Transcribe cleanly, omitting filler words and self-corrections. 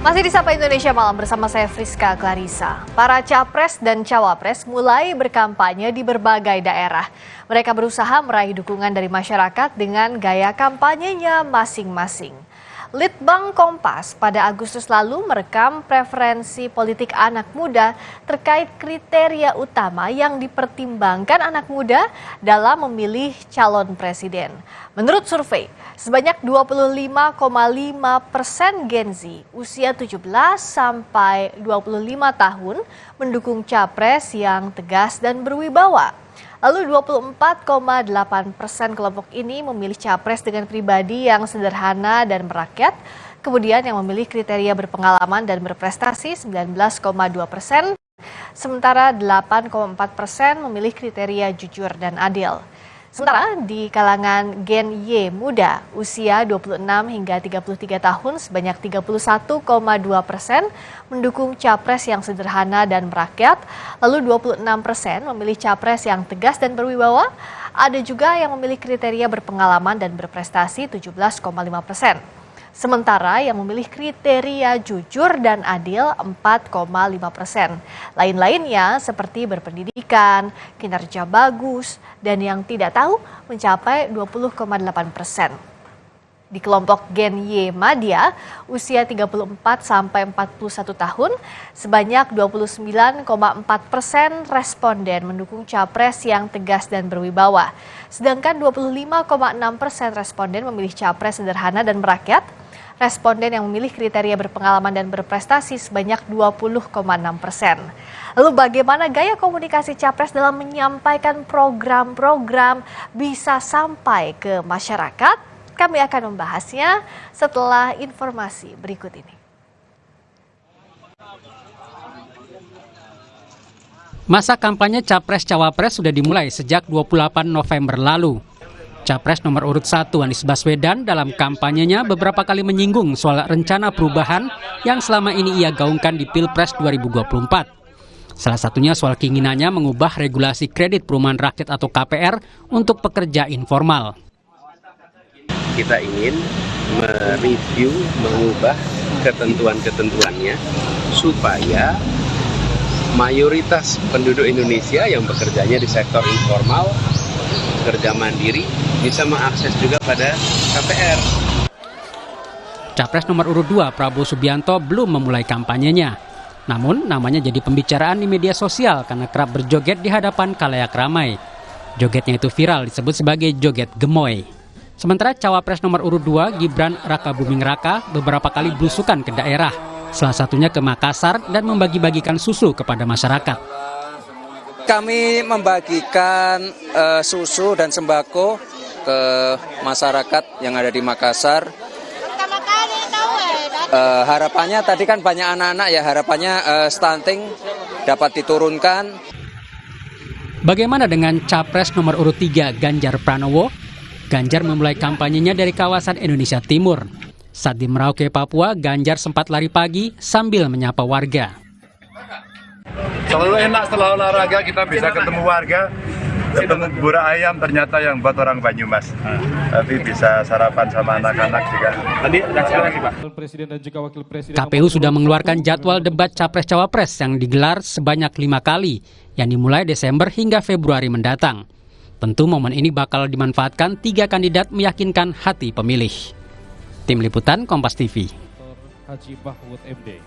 Masih di Sapa Indonesia Malam bersama saya Friska Clarissa. Para capres dan cawapres mulai berkampanye di berbagai daerah. Mereka berusaha meraih dukungan dari masyarakat dengan gaya kampanyenya masing-masing. Litbang Kompas pada Agustus lalu merekam preferensi politik anak muda terkait kriteria utama yang dipertimbangkan anak muda dalam memilih calon presiden. Menurut survei, sebanyak 25,5% Gen Z usia 17 sampai 25 tahun mendukung capres yang tegas dan berwibawa. Lalu 24,8% kelompok ini memilih capres dengan pribadi yang sederhana dan merakyat. Kemudian yang memilih kriteria berpengalaman dan berprestasi 19,2%. Sementara 8,4% memilih kriteria jujur dan adil. Sementara di kalangan Gen Y muda usia 26 hingga 33 tahun sebanyak 31,2% mendukung capres yang sederhana dan merakyat, lalu 26% memilih capres yang tegas dan berwibawa, ada juga yang memilih kriteria berpengalaman dan berprestasi 17,5%. Sementara yang memilih kriteria jujur dan adil 4,5%. Lain-lainnya seperti berpendidikan, kinerja bagus, dan yang tidak tahu mencapai 20,8%. Di kelompok Gen Y Madya, usia 34 sampai 41 tahun, sebanyak 29,4% responden mendukung capres yang tegas dan berwibawa. Sedangkan 25,6% responden memilih capres sederhana dan merakyat. Responden yang memilih kriteria berpengalaman dan berprestasi sebanyak 20,6%. Lalu bagaimana gaya komunikasi capres dalam menyampaikan program-program bisa sampai ke masyarakat? Kami akan membahasnya setelah informasi berikut ini. Masa kampanye Capres-Cawapres sudah dimulai sejak 28 November lalu. Capres nomor urut 1 Anies Baswedan dalam kampanyenya beberapa kali menyinggung soal rencana perubahan yang selama ini ia gaungkan di Pilpres 2024. Salah satunya soal keinginannya mengubah regulasi kredit perumahan rakyat atau KPR untuk pekerja informal. Kita ingin mereview, mengubah ketentuan-ketentuannya supaya mayoritas penduduk Indonesia yang bekerjanya di sektor informal, kerja mandiri, bisa mengakses juga pada KPR. Capres nomor urut 2 Prabowo Subianto belum memulai kampanyenya. Namun namanya jadi pembicaraan di media sosial karena kerap berjoget di hadapan khalayak ramai. Jogetnya itu viral disebut sebagai joget gemoy. Sementara cawapres nomor urut 2 Gibran Rakabuming Raka beberapa kali belusukan ke daerah. Salah satunya ke Makassar dan membagi-bagikan susu kepada masyarakat. Kami membagikan susu dan sembako ke masyarakat yang ada di Makassar. Harapannya tadi kan banyak anak-anak ya, harapannya stunting dapat diturunkan. Bagaimana dengan Capres nomor urut 3 Ganjar Pranowo? Ganjar memulai kampanyenya dari kawasan Indonesia Timur. Saat di Merauke, Papua, Ganjar sempat lari pagi sambil menyapa warga. Selalu enak setelah olahraga kita bisa ketemu warga, ketemu bubur ayam ternyata yang buat orang Banyumas. Tapi bisa sarapan sama anak-anak juga. Tadi Pak. KPU sudah mengeluarkan jadwal debat Capres-Cawapres yang digelar sebanyak 5 kali, yang dimulai Desember hingga Februari mendatang. Tentu momen ini bakal dimanfaatkan 3 kandidat meyakinkan hati pemilih. Tim Liputan Kompas TV. Haji Mahfud MD.